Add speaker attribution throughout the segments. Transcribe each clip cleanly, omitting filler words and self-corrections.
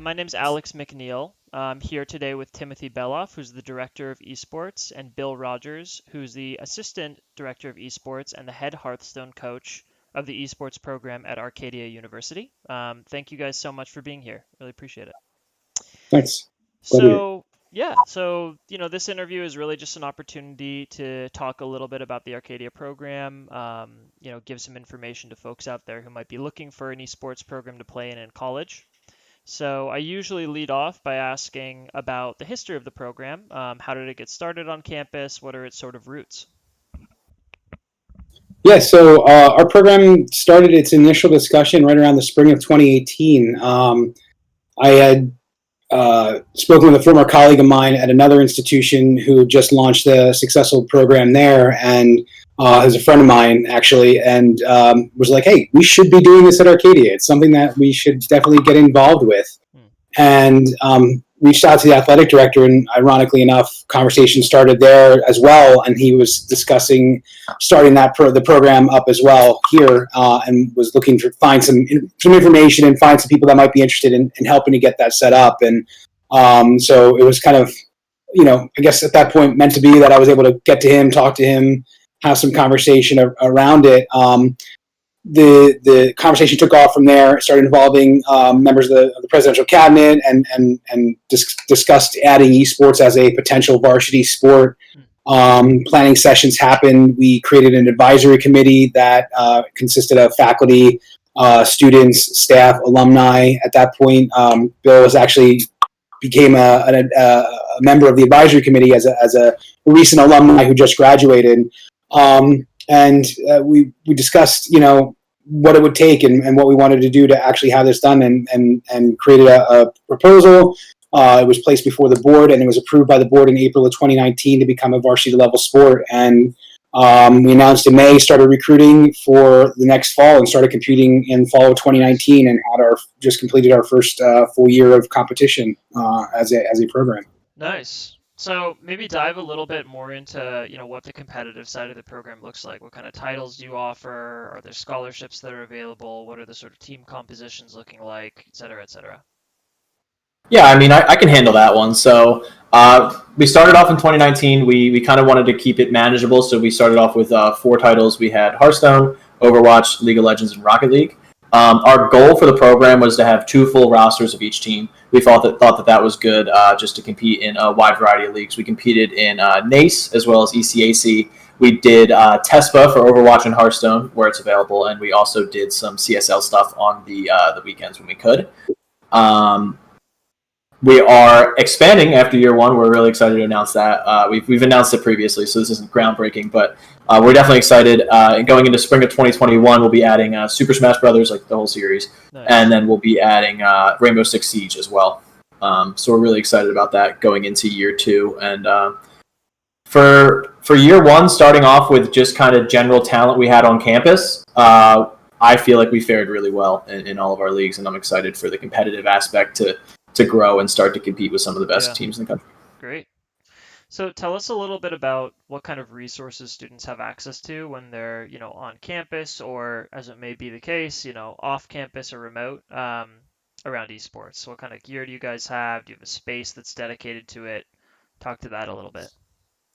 Speaker 1: My name's Alex McNeil. I'm here today with Timothy Belloft, who's the Director of Esports, and Bill Rogers, who's the Assistant Director of Esports and the head Hearthstone coach of the esports program at Arcadia University. Thank you guys so much for being here. Really appreciate it.
Speaker 2: Thanks.
Speaker 1: This interview is really just an opportunity to talk a little bit about the Arcadia program, give some information to folks out there who might be looking for an esports program to play in college. So I usually lead off by asking about the history of the program. How did it get started on campus? What are its sort of roots?
Speaker 2: Yeah, so our program started its initial discussion right around the spring of 2018. I had spoken with a former colleague of mine at another institution who just launched a successful program there, and is a friend of mine actually, and was like, "Hey, we should be doing this at Arcadia. It's something that we should definitely get involved with." And reached out to the athletic director, and ironically enough, conversation started there as well. And he was discussing starting the program up as well here, and was looking to find some information and find some people that might be interested in helping to get that set up. And so it was kind of, I guess at that point meant to be that I was able to get to him, talk to him, have some conversation around it. The conversation took off from there. It started involving members of the presidential cabinet, and discussed adding esports as a potential varsity sport. Planning sessions happened. We created an advisory committee that consisted of faculty, students, staff, alumni. At that point, Bill became a member of the advisory committee as a recent alumni who just graduated. And we discussed, what it would take and what we wanted to do to actually have this done, and created a proposal. It was placed before the board, and it was approved by the board in April of 2019 to become a varsity level sport. And we announced in May, started recruiting for the next fall, and started competing in fall of 2019, and just completed our first full year of competition as a program.
Speaker 1: Nice. So maybe dive a little bit more into, what the competitive side of the program looks like. What kind of titles do you offer? Are there scholarships that are available? What are the sort of team compositions looking like, et cetera, et cetera?
Speaker 3: Yeah, I can handle that one. So we started off in 2019. We kind of wanted to keep it manageable, so we started off with 4 titles. We had Hearthstone, Overwatch, League of Legends, and Rocket League. Our goal for the program was to have 2 full rosters of each team. We thought that was good, just to compete in a wide variety of leagues. We competed in NACE as well as ECAC. We did TESPA for Overwatch and Hearthstone where it's available, and we also did some CSL stuff on the weekends when we could. We are expanding after year 1. We're really excited to announce that. We've announced it previously, so this isn't groundbreaking, but we're definitely excited. Going into spring of 2021, we'll be adding Super Smash Brothers, like the whole series, nice. And then we'll be adding Rainbow Six Siege as well. So we're really excited about that going into year 2. And for year 1, starting off with just kind of general talent we had on campus, I feel like we fared really well in all of our leagues, and I'm excited for the competitive aspect to grow and start to compete with some of the best teams in the country.
Speaker 1: Great. So tell us a little bit about what kind of resources students have access to when they're, on campus, or as it may be the case, off campus or remote, around esports. What kind of gear do you guys have? Do you have a space that's dedicated to it? Talk to that a little bit.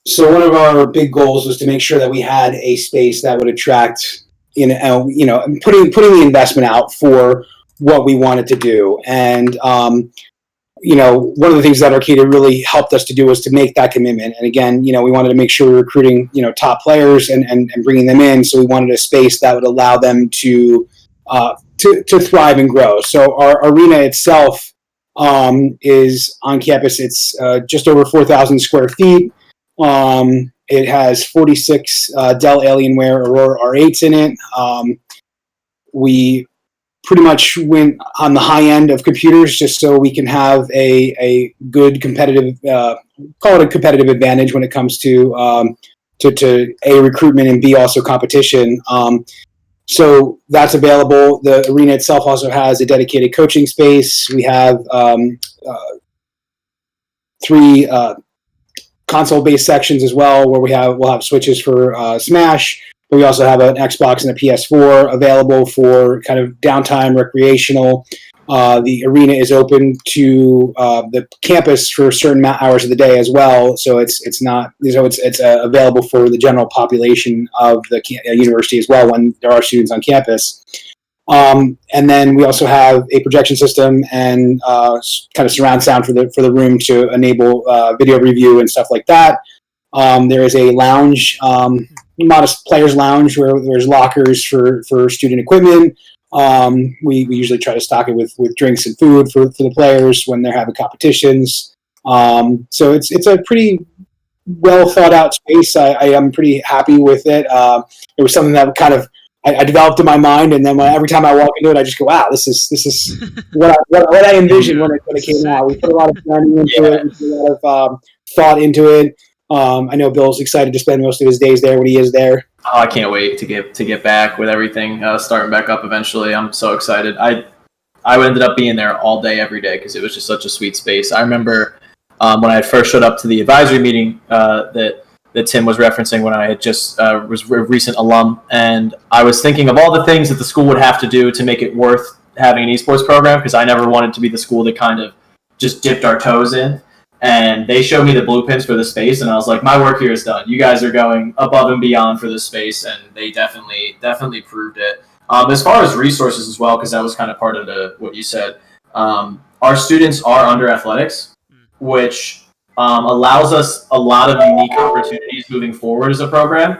Speaker 2: So one of our big goals was to make sure that we had a space that would attract, putting the investment out for what we wanted to do. And one of the things that Arcadia really helped us to do was to make that commitment. And again, we wanted to make sure we were recruiting, top players and bringing them in. So we wanted a space that would allow them to thrive and grow. So our arena itself is on campus. It's just over 4,000 square feet. It has 46 Dell Alienware Aurora R8s in it. We pretty much went on the high end of computers just so we can have a good competitive, call it a competitive advantage when it comes to A, recruitment, and B, also competition. So that's available. The arena itself also has a dedicated coaching space. We have 3 console-based sections as well, where we'll have switches for Smash. But we also have an Xbox and a PS4 available for kind of downtime, recreational. The arena is open to the campus for certain hours of the day as well, so it's not it's available for the general population of the university as well when there are students on campus. And then we also have a projection system and kind of surround sound for the room to enable video review and stuff like that. There is a lounge, modest players lounge, where there's lockers for student equipment. We usually try to stock it with drinks and food for the players when they're having competitions. So it's a pretty well thought out space. I am pretty happy with it. It was something that kind of I developed in my mind, and then every time I walk into it, I just go, "Wow, this is what I envisioned when it came out." We put a lot of planning into it, we put a lot of thought into it. I know Bill's excited to spend most of his days there when he is there.
Speaker 3: Oh, I can't wait to get back with everything starting back up eventually. I'm so excited. I ended up being there all day, every day, because it was just such a sweet space. I remember when I first showed up to the advisory meeting that Tim was referencing when I had just was a recent alum, and I was thinking of all the things that the school would have to do to make it worth having an esports program, because I never wanted to be the school that kind of just dipped our toes in. And they showed me the blueprints for the space, and I was like, my work here is done. You guys are going above and beyond for this space, and they definitely proved it. As far as resources as well, because that was kind of part of what you said, our students are under athletics, which allows us a lot of unique opportunities moving forward as a program,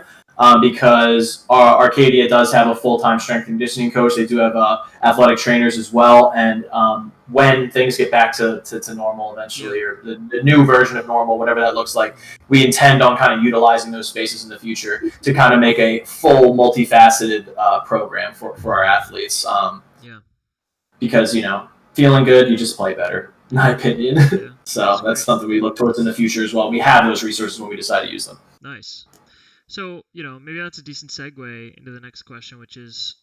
Speaker 3: because Arcadia does have a full-time strength and conditioning coach. They do have athletic trainers as well, and when things get back to normal eventually, or the new version of normal, whatever that looks like, we intend on kind of utilizing those spaces in the future to kind of make a full, multifaceted program for our athletes. Because, feeling good, you just play better, in my opinion. Yeah, so that's something we look towards in the future as well. We have those resources when we decide to use them.
Speaker 1: Nice. So, maybe that's a decent segue into the next question, which is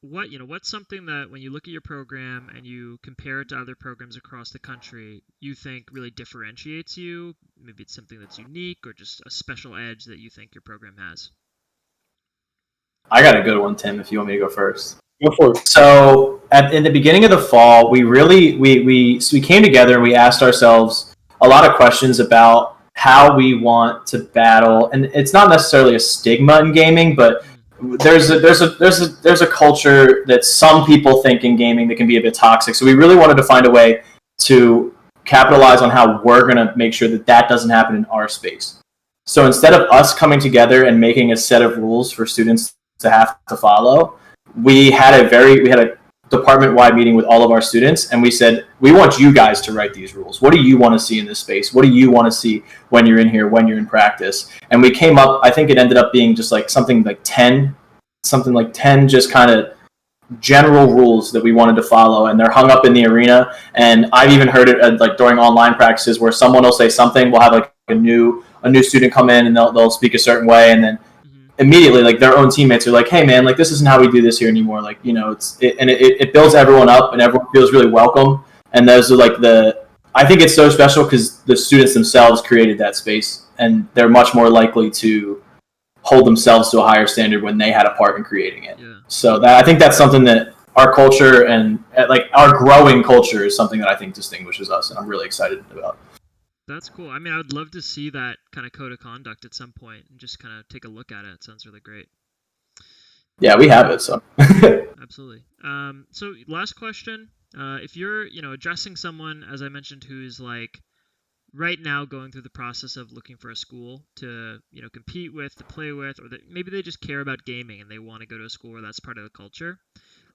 Speaker 1: what's something that when you look at your program and you compare it to other programs across the country, you think really differentiates you? Maybe it's something that's unique or just a special edge that you think your program has.
Speaker 3: I got a good one, Tim, if you want me to go first.
Speaker 2: Go for it.
Speaker 3: So in the beginning of the fall, we came together and we asked ourselves a lot of questions about how we want to battle, and it's not necessarily a stigma in gaming, but there's a culture that some people think in gaming that can be a bit toxic. So we really wanted to find a way to capitalize on how we're going to make sure that doesn't happen in our space. So instead of us coming together and making a set of rules for students to have to follow, we had a department-wide meeting with all of our students, and we said, we want you guys to write these rules. What do you want to see in this space? What do you want to see when you're in here, when you're in practice? And we came up, I think it ended up being just like something like 10 just kind of general rules that we wanted to follow, and they're hung up in the arena. And I've even heard it like during online practices where someone will say something, we'll have like a new student come in and they'll speak a certain way, and then immediately, like, their own teammates are like, hey man, like, this isn't how we do this here anymore. Like, it builds everyone up, and everyone feels really welcome. And those are like I think it's so special because the students themselves created that space, and they're much more likely to hold themselves to a higher standard when they had a part in creating it. Yeah. So I think that's something that our culture and like our growing culture is something that I think distinguishes us, and I'm really excited about.
Speaker 1: That's cool. I mean, I would love to see that kind of code of conduct at some point and just kind of take a look at it. It sounds really great.
Speaker 3: Yeah, we have it, so.
Speaker 1: Absolutely. So last question. If you're, addressing someone, as I mentioned, who's like right now going through the process of looking for a school to, compete with, to play with, or maybe they just care about gaming and they want to go to a school where that's part of the culture,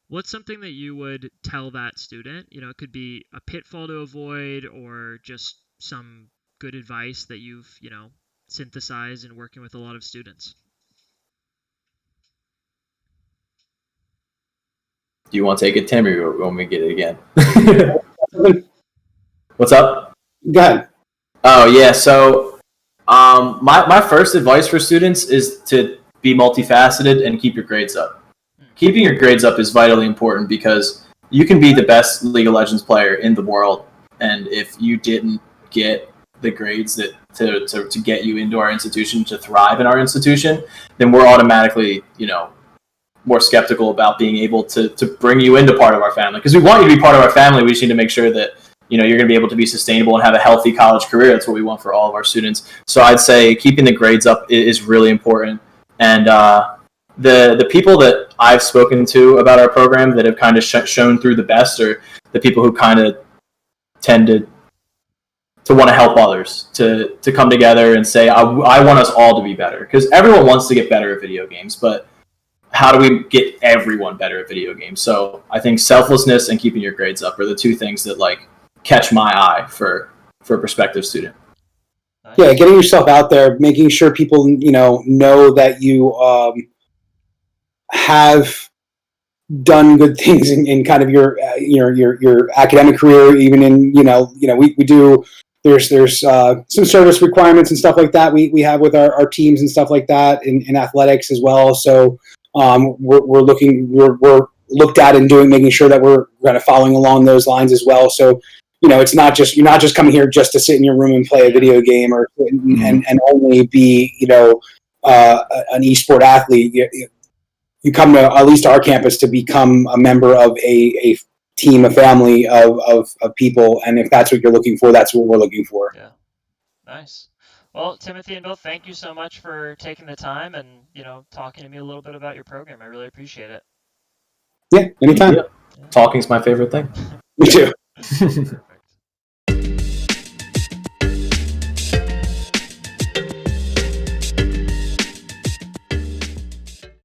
Speaker 1: what's something that you would tell that student? It could be a pitfall to avoid or just some good advice that you've, synthesized in working with a lot of students.
Speaker 3: Do you want to take it, Tim, or you want me to get it again? What's up?
Speaker 2: Go ahead.
Speaker 3: Oh, yeah. So my first advice for students is to be multifaceted and keep your grades up. Keeping your grades up is vitally important because you can be the best League of Legends player in the world, and if you didn't get the grades that to get you into our institution, to thrive in our institution, then we're automatically, more skeptical about being able to bring you into part of our family, because we want you to be part of our family. We just need to make sure that you're going to be able to be sustainable and have a healthy college career. That's what we want for all of our students. So I'd say keeping the grades up is really important. And the people that I've spoken to about our program that have kind of shown through the best are the people who kind of tend to want to help others, to come together and say, I want us all to be better, because everyone wants to get better at video games, but how do we get everyone better at video games? So I think selflessness and keeping your grades up are the two things that like catch my eye for a prospective student.
Speaker 1: Nice.
Speaker 2: Yeah, getting yourself out there, making sure people know that you have done good things in kind of your academic career, even in we do. There's some service requirements and stuff like that we have with our teams and stuff like that in athletics as well. So we're looked at and making sure that we're kind of following along those lines as well. So it's not just, you're not just coming here just to sit in your room and play a video game and only be an esport athlete. You come to at least our campus to become a member of a team, a family of people, and if that's what you're looking for, that's what we're looking for.
Speaker 1: Yeah, nice. Well, Timothy and Bill, thank you so much for taking the time and talking to me a little bit about your program. I really appreciate it.
Speaker 2: Yeah, anytime.
Speaker 3: Yeah. Talking's my favorite thing.
Speaker 2: Me too.